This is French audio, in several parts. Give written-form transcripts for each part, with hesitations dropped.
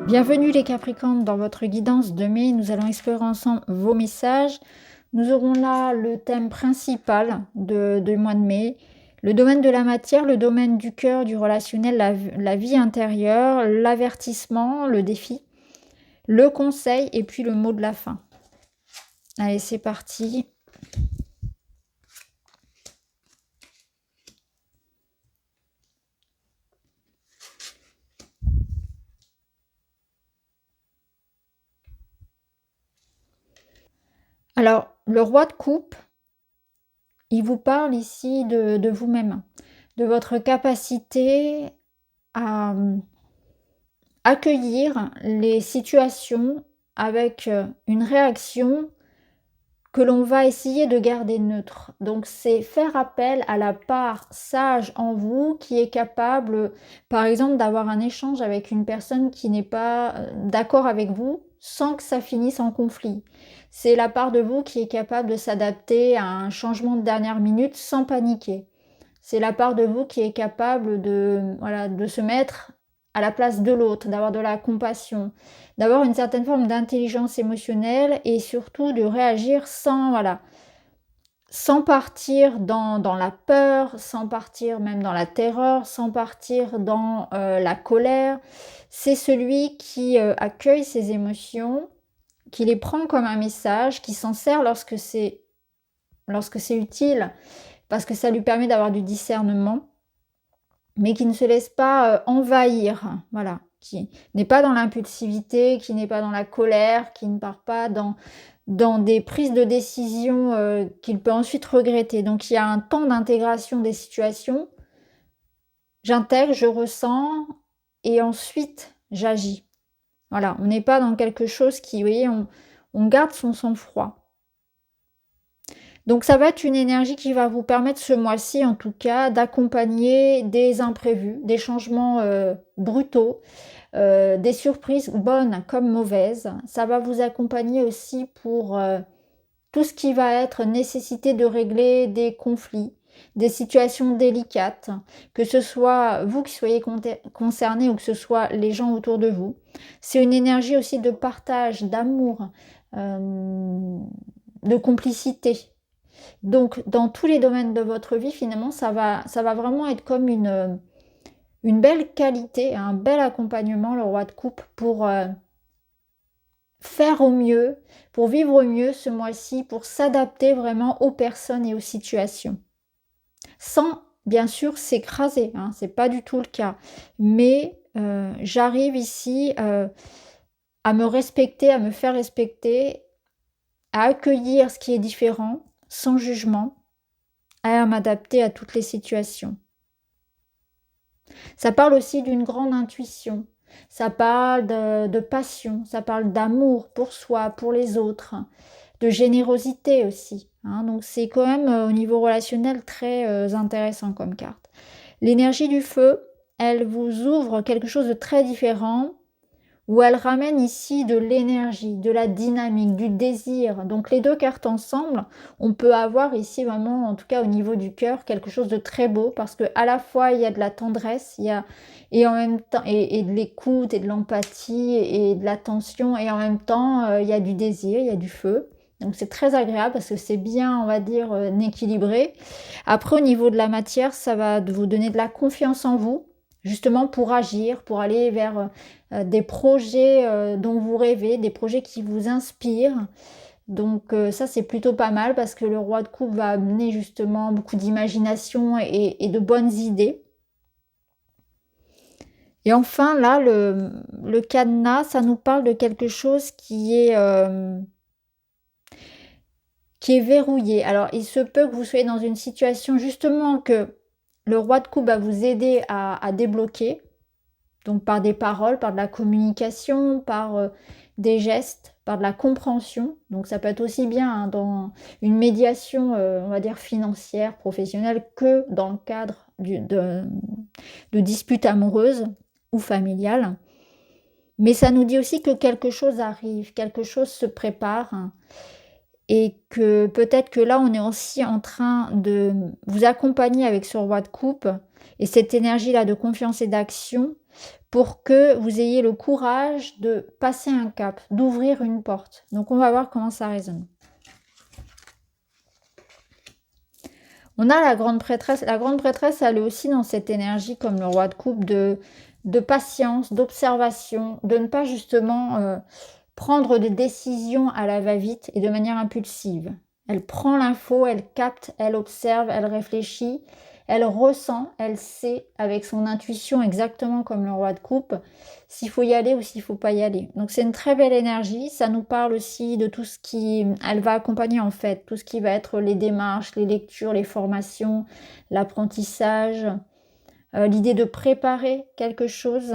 Bienvenue les Capricornes dans votre guidance de mai. Nous allons explorer ensemble vos messages. Nous aurons là le thème principal du mois de mai. Le domaine de la matière, le domaine du cœur, du relationnel, la vie intérieure, l'avertissement, le défi, le conseil et puis le mot de la fin. Allez, c'est parti. Alors, le roi de coupe, il vous parle ici de vous-même, de votre capacité à accueillir les situations avec une réaction que l'on va essayer de garder neutre. Donc c'est faire appel à la part sage en vous qui est capable, par exemple, d'avoir un échange avec une personne qui n'est pas d'accord avec vous sans que ça finisse en conflit. C'est la part de vous qui est capable de s'adapter à un changement de dernière minute sans paniquer. C'est la part de vous qui est capable de se mettre à la place de l'autre, d'avoir de la compassion, d'avoir une certaine forme d'intelligence émotionnelle et surtout de réagir sans partir dans la peur, sans partir même dans la terreur, sans partir dans la colère. C'est celui qui accueille ses émotions, qui les prend comme un message, qui s'en sert lorsque c'est utile, parce que ça lui permet d'avoir du discernement, mais qui ne se laisse pas envahir, voilà, qui n'est pas dans l'impulsivité, qui n'est pas dans la colère, qui ne part pas dans des prises de décision qu'il peut ensuite regretter. Donc il y a un temps d'intégration des situations. J'intègre, je ressens, et ensuite j'agis. Voilà, on n'est pas dans quelque chose qui, vous voyez, on garde son sang-froid. Donc ça va être une énergie qui va vous permettre ce mois-ci en tout cas d'accompagner des imprévus, des changements brutaux, des surprises bonnes comme mauvaises. Ça va vous accompagner aussi pour tout ce qui va être nécessité de régler des conflits, des situations délicates, que ce soit vous qui soyez concerné ou que ce soit les gens autour de vous. C'est une énergie aussi de partage, d'amour, de complicité. Donc, dans tous les domaines de votre vie, finalement, ça va vraiment être comme une belle qualité, un bel accompagnement, le roi de coupe, pour faire au mieux, pour vivre au mieux ce mois-ci, pour s'adapter vraiment aux personnes et aux situations. Sans, bien sûr, s'écraser, hein, c'est pas du tout le cas. Mais j'arrive ici à me respecter, à me faire respecter, à accueillir ce qui est différent, sans jugement, à m'adapter à toutes les situations. Ça parle aussi d'une grande intuition, ça parle de passion, ça parle d'amour pour soi, pour les autres, de générosité aussi. Hein. Donc c'est quand même au niveau relationnel très intéressant comme carte. L'énergie du feu, elle vous ouvre quelque chose de très différent, où elle ramène ici de l'énergie, de la dynamique, du désir. Donc les deux cartes ensemble, on peut avoir ici vraiment, en tout cas au niveau du cœur, quelque chose de très beau, parce que à la fois il y a de la tendresse, et en même temps et de l'écoute et de l'empathie et de l'attention, et en même temps il y a du désir, il y a du feu. Donc c'est très agréable parce que c'est bien, on va dire, équilibré. Après au niveau de la matière, ça va vous donner de la confiance en vous, justement pour agir, pour aller vers des projets dont vous rêvez, des projets qui vous inspirent. Donc ça c'est plutôt pas mal parce que le roi de coupe va amener justement beaucoup d'imagination et de bonnes idées. Et enfin là, le cadenas, ça nous parle de quelque chose qui est verrouillé. Alors il se peut que vous soyez dans une situation justement que le roi de coupe va vous aider à débloquer. Donc par des paroles, par de la communication, par des gestes, par de la compréhension. Donc ça peut être aussi bien hein, dans une médiation, on va dire financière, professionnelle, que dans le cadre de disputes amoureuses ou familiales. Mais ça nous dit aussi que quelque chose arrive, quelque chose se prépare. Hein, et que peut-être que là, on est aussi en train de vous accompagner avec ce roi de coupe et cette énergie-là de confiance et d'action pour que vous ayez le courage de passer un cap, d'ouvrir une porte. Donc, on va voir comment ça résonne. On a la grande prêtresse. La grande prêtresse, elle est aussi dans cette énergie, comme le roi de coupe, de patience, d'observation, de ne pas justement prendre des décisions à la va-vite et de manière impulsive. Elle prend l'info, elle capte, elle observe, elle réfléchit, elle ressent, elle sait avec son intuition exactement comme le roi de coupe s'il faut y aller ou s'il ne faut pas y aller. Donc c'est une très belle énergie, ça nous parle aussi de tout ce qui... Elle va accompagner en fait, tout ce qui va être les démarches, les lectures, les formations, l'apprentissage, l'idée de préparer quelque chose,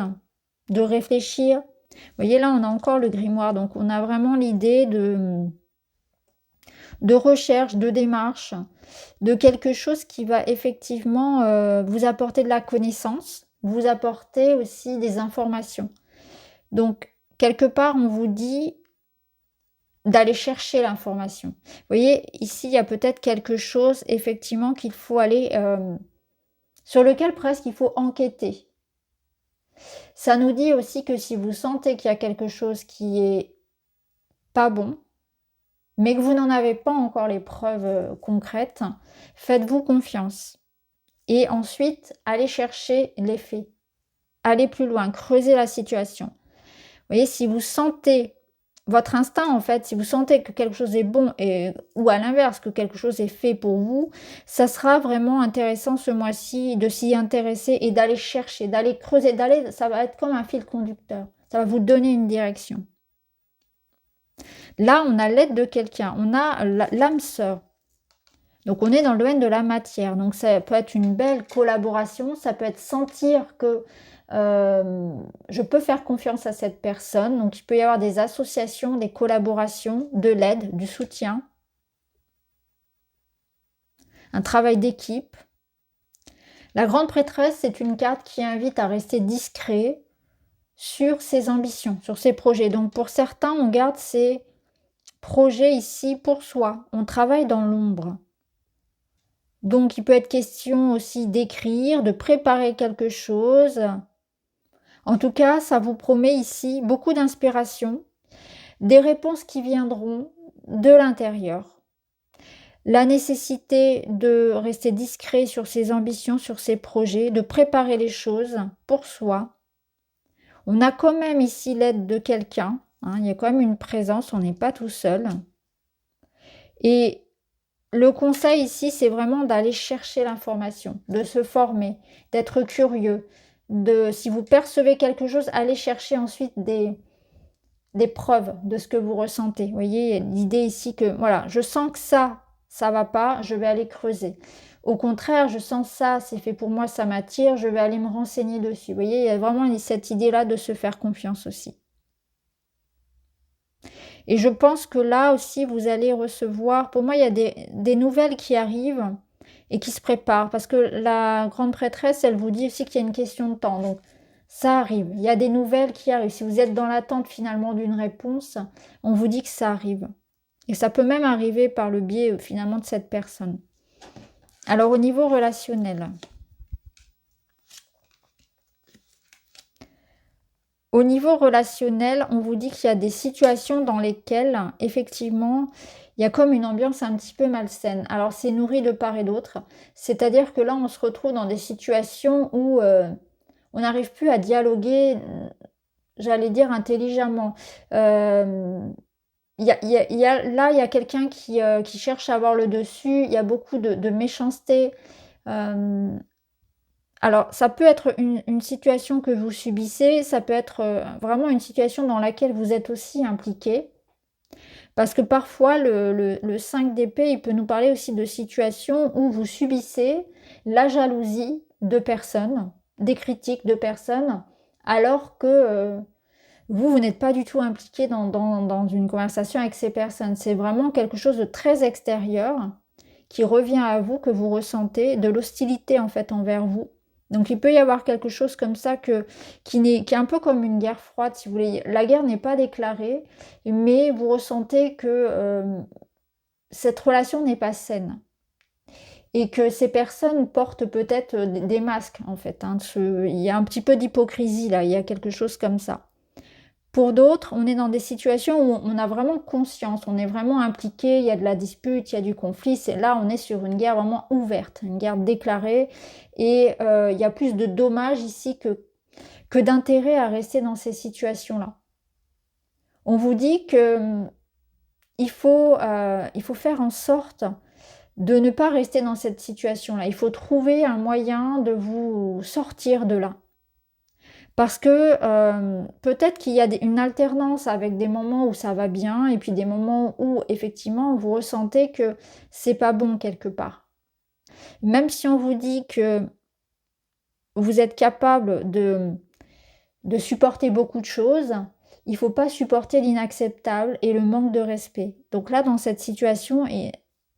de réfléchir. Vous voyez là, on a encore le grimoire, donc on a vraiment l'idée de recherche, de démarche, de quelque chose qui va effectivement vous apporter de la connaissance, vous apporter aussi des informations. Donc, quelque part, on vous dit d'aller chercher l'information. Vous voyez, ici, il y a peut-être quelque chose, effectivement, qu'il faut aller... sur lequel presque il faut enquêter. Ça nous dit aussi que si vous sentez qu'il y a quelque chose qui est pas bon, mais que vous n'en avez pas encore les preuves concrètes, faites-vous confiance. Et ensuite, allez chercher les faits. Allez plus loin, creusez la situation. Vous voyez, si vous sentez votre instinct, en fait, si vous sentez que quelque chose est bon, ou à l'inverse, que quelque chose est fait pour vous, ça sera vraiment intéressant ce mois-ci de s'y intéresser et d'aller chercher, d'aller creuser, ça va être comme un fil conducteur. Ça va vous donner une direction. Là, on a l'aide de quelqu'un, on a l'âme sœur. Donc, on est dans le domaine de la matière. Donc, ça peut être une belle collaboration, ça peut être sentir que je peux faire confiance à cette personne. Donc, il peut y avoir des associations, des collaborations, de l'aide, du soutien, un travail d'équipe. La grande prêtresse, c'est une carte qui invite à rester discret sur ses ambitions, sur ses projets. Donc, pour certains, on garde ses projets ici pour soi. On travaille dans l'ombre. Donc, il peut être question aussi d'écrire, de préparer quelque chose. En tout cas, ça vous promet ici beaucoup d'inspiration, des réponses qui viendront de l'intérieur. La nécessité de rester discret sur ses ambitions, sur ses projets, de préparer les choses pour soi. On a quand même ici l'aide de quelqu'un, hein, il y a quand même une présence, on n'est pas tout seul. Et le conseil ici, c'est vraiment d'aller chercher l'information, de se former, d'être curieux. Si vous percevez quelque chose, allez chercher ensuite des preuves de ce que vous ressentez. Vous voyez, l'idée ici que, voilà, je sens que ça va pas, je vais aller creuser. Au contraire, je sens ça, c'est fait pour moi, ça m'attire, je vais aller me renseigner dessus. Vous voyez, il y a vraiment cette idée-là de se faire confiance aussi. Et je pense que là aussi, vous allez recevoir... Pour moi, il y a des nouvelles qui arrivent et qui se préparent. Parce que la grande prêtresse, elle vous dit aussi qu'il y a une question de temps. Donc, ça arrive. Il y a des nouvelles qui arrivent. Si vous êtes dans l'attente finalement d'une réponse, on vous dit que ça arrive. Et ça peut même arriver par le biais finalement de cette personne. Alors, au niveau relationnel... Au niveau relationnel, on vous dit qu'il y a des situations dans lesquelles, effectivement, il y a comme une ambiance un petit peu malsaine. Alors, c'est nourri de part et d'autre. C'est-à-dire que là, on se retrouve dans des situations où on n'arrive plus à dialoguer, j'allais dire, intelligemment. Là, il y a quelqu'un qui cherche à avoir le dessus. Il y a beaucoup de méchanceté. Alors, ça peut être une situation que vous subissez, ça peut être vraiment une situation dans laquelle vous êtes aussi impliqué. Parce que parfois, le 5 d'épée, il peut nous parler aussi de situations où vous subissez la jalousie de personnes, des critiques de personnes, alors que vous n'êtes pas du tout impliqué dans une conversation avec ces personnes. C'est vraiment quelque chose de très extérieur qui revient à vous, que vous ressentez, de l'hostilité en fait envers vous. Donc il peut y avoir quelque chose comme ça qui est un peu comme une guerre froide, si vous voulez. La guerre n'est pas déclarée, mais vous ressentez que cette relation n'est pas saine. et que ces personnes portent peut-être des masques, en fait, hein. Il y a un petit peu d'hypocrisie là, il y a quelque chose comme ça. Pour d'autres, on est dans des situations où on a vraiment conscience, on est vraiment impliqué, il y a de la dispute, il y a du conflit. Là, on est sur une guerre vraiment ouverte, une guerre déclarée, et il y a plus de dommages ici que d'intérêt à rester dans ces situations-là. On vous dit que il faut faire en sorte de ne pas rester dans cette situation-là. Il faut trouver un moyen de vous sortir de là. Parce que peut-être qu'il y a une alternance avec des moments où ça va bien et puis des moments où effectivement vous ressentez que c'est pas bon quelque part. Même si on vous dit que vous êtes capable de supporter beaucoup de choses, il ne faut pas supporter l'inacceptable et le manque de respect. Donc là, dans cette situation, et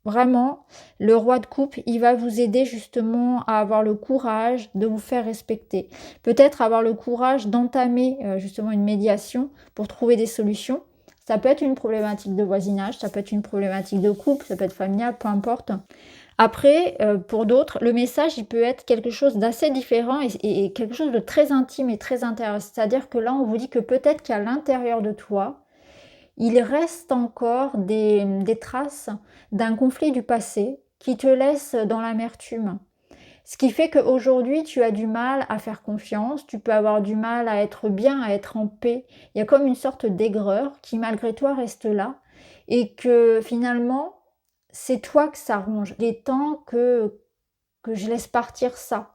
vraiment, le roi de coupe, il va vous aider justement à avoir le courage de vous faire respecter. Peut-être avoir le courage d'entamer justement une médiation pour trouver des solutions. Ça peut être une problématique de voisinage, ça peut être une problématique de couple, ça peut être familial, peu importe. Après, pour d'autres, le message, il peut être quelque chose d'assez différent et quelque chose de très intime et très intérieur. C'est-à-dire que là, on vous dit que peut-être qu'à l'intérieur de toi, il reste encore des traces d'un conflit du passé qui te laisse dans l'amertume. Ce qui fait qu'aujourd'hui, tu as du mal à faire confiance, tu peux avoir du mal à être bien, à être en paix. Il y a comme une sorte d'aigreur qui, malgré toi, reste là et que finalement, c'est toi que ça ronge. Il est temps que je laisse partir ça.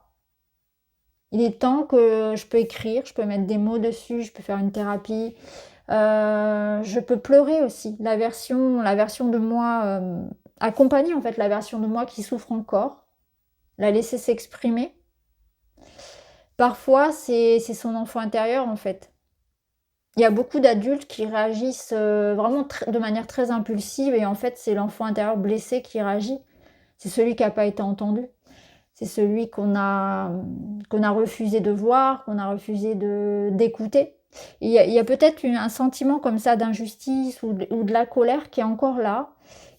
Il est temps que je peux écrire, je peux mettre des mots dessus, je peux faire une thérapie. Je peux pleurer aussi. La version de moi, accompagner en fait la version de moi qui souffre encore, la laisser s'exprimer. Parfois, c'est son enfant intérieur en fait. Il y a beaucoup d'adultes qui réagissent vraiment de manière très impulsive et en fait, c'est l'enfant intérieur blessé qui réagit. C'est celui qui n'a pas été entendu. C'est celui qu'on a refusé de voir, qu'on a refusé d'écouter. Il y a peut-être un sentiment comme ça d'injustice ou de la colère qui est encore là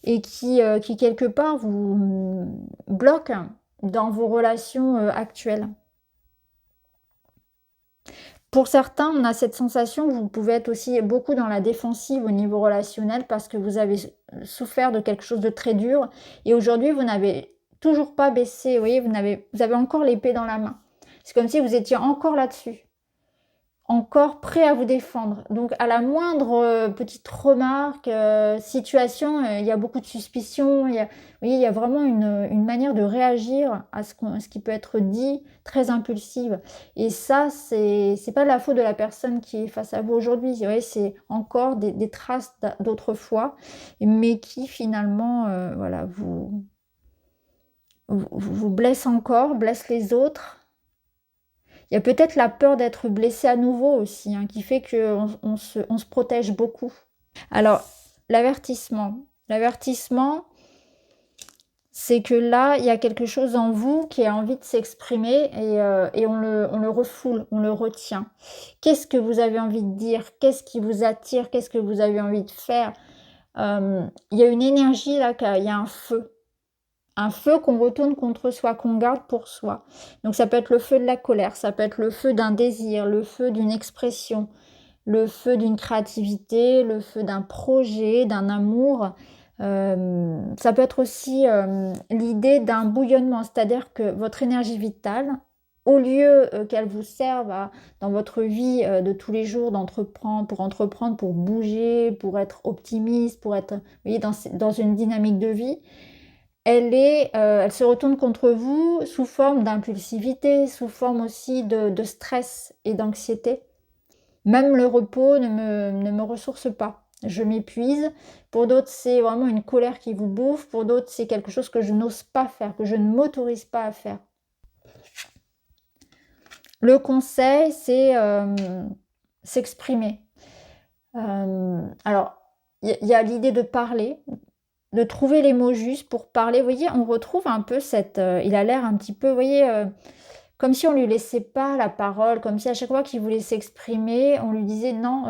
et qui quelque part vous bloque dans vos relations actuelles. Pour certains, on a cette sensation que vous pouvez être aussi beaucoup dans la défensive au niveau relationnel parce que vous avez souffert de quelque chose de très dur et aujourd'hui vous n'avez toujours pas baissé, vous voyez, vous avez encore l'épée dans la main. C'est comme si vous étiez encore là-dessus, encore prêt à vous défendre. Donc à la moindre petite remarque, situation, il y a beaucoup de suspicion, vous voyez, il y a vraiment une manière de réagir à ce qui peut être dit, très impulsive. Et ça, c'est pas la faute de la personne qui est face à vous aujourd'hui. Vous voyez, c'est encore des traces d'autrefois, mais qui finalement, voilà, vous blessent encore, blessent les autres. Il y a peut-être la peur d'être blessé à nouveau aussi, hein, qui fait qu'on se protège beaucoup. Alors, l'avertissement. L'avertissement, c'est que là, il y a quelque chose en vous qui a envie de s'exprimer et on le refoule, on le retient. Qu'est-ce que vous avez envie de dire? Qu'est-ce qui vous attire? Qu'est-ce que vous avez envie de faire? Il y a une énergie là, il y a un feu. Un feu qu'on retourne contre soi, qu'on garde pour soi. Donc ça peut être le feu de la colère, ça peut être le feu d'un désir, le feu d'une expression, le feu d'une créativité, le feu d'un projet, d'un amour. Ça peut être aussi l'idée d'un bouillonnement, c'est-à-dire que votre énergie vitale, au lieu qu'elle vous serve dans votre vie de tous les jours d'entreprendre, pour bouger, pour être optimiste, pour être, vous voyez, dans une dynamique de vie, elle se retourne contre vous sous forme d'impulsivité, sous forme aussi de stress et d'anxiété. Même le repos ne me ressource pas. Je m'épuise. Pour d'autres, c'est vraiment une colère qui vous bouffe. Pour d'autres, c'est quelque chose que je n'ose pas faire, que je ne m'autorise pas à faire. Le conseil, c'est s'exprimer. Alors, il y a l'idée de parler, de trouver les mots justes pour parler. Vous voyez, on retrouve un peu il a l'air un petit peu, vous voyez, comme si on lui laissait pas la parole, comme si à chaque fois qu'il voulait s'exprimer, on lui disait non,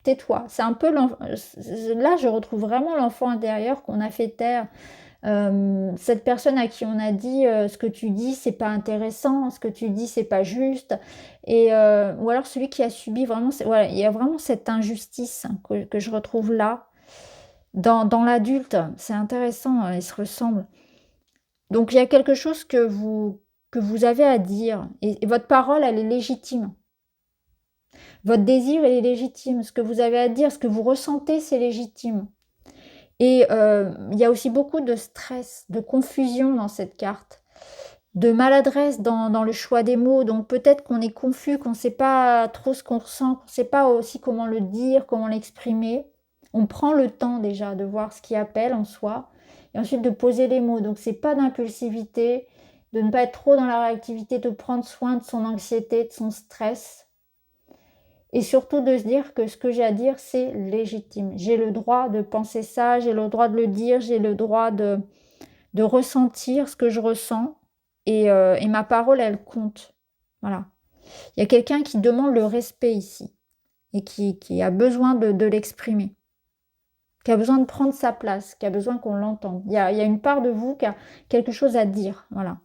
tais-toi. C'est un peu là, je retrouve vraiment l'enfant intérieur qu'on a fait taire Cette personne à qui on a dit ce que tu dis c'est pas intéressant, ce que tu dis c'est pas juste, et ou alors celui qui a subi vraiment, voilà, il y a vraiment cette injustice que je retrouve là, dans l'adulte. C'est intéressant, ils se ressemblent. Donc il y a quelque chose que vous avez à dire, et votre parole, elle est légitime. Votre désir, il est légitime. Ce que vous avez à dire, ce que vous ressentez, c'est légitime. Et il y a aussi beaucoup de stress, de confusion dans cette carte, de maladresse dans le choix des mots. Donc peut-être qu'on est confus, qu'on ne sait pas trop ce qu'on ressent, qu'on ne sait pas aussi comment le dire, comment l'exprimer. On prend le temps déjà de voir ce qui appelle en soi, et ensuite de poser les mots. Donc c'est pas d'impulsivité, de ne pas être trop dans la réactivité, de prendre soin de son anxiété, de son stress. Et surtout de se dire que ce que j'ai à dire, c'est légitime. J'ai le droit de penser ça, j'ai le droit de le dire, j'ai le droit de ressentir ce que je ressens. Et ma parole, elle compte. Voilà. Il y a quelqu'un qui demande le respect ici, et qui a besoin de l'exprimer, qui a besoin de prendre sa place, qui a besoin qu'on l'entende. Il y a une part de vous qui a quelque chose à dire. Voilà.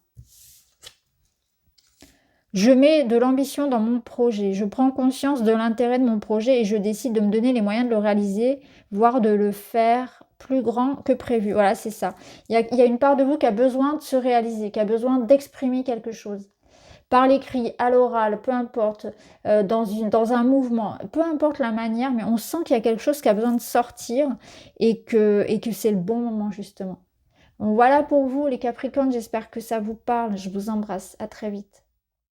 Je mets de l'ambition dans mon projet, je prends conscience de l'intérêt de mon projet et je décide de me donner les moyens de le réaliser, voire de le faire plus grand que prévu. Voilà, c'est ça. Il y a une part de vous qui a besoin de se réaliser, qui a besoin d'exprimer quelque chose. Par l'écrit, à l'oral, peu importe, dans un mouvement, peu importe la manière, mais on sent qu'il y a quelque chose qui a besoin de sortir, et que c'est le bon moment justement. Donc voilà pour vous les Capricornes, j'espère que ça vous parle. Je vous embrasse, à très vite.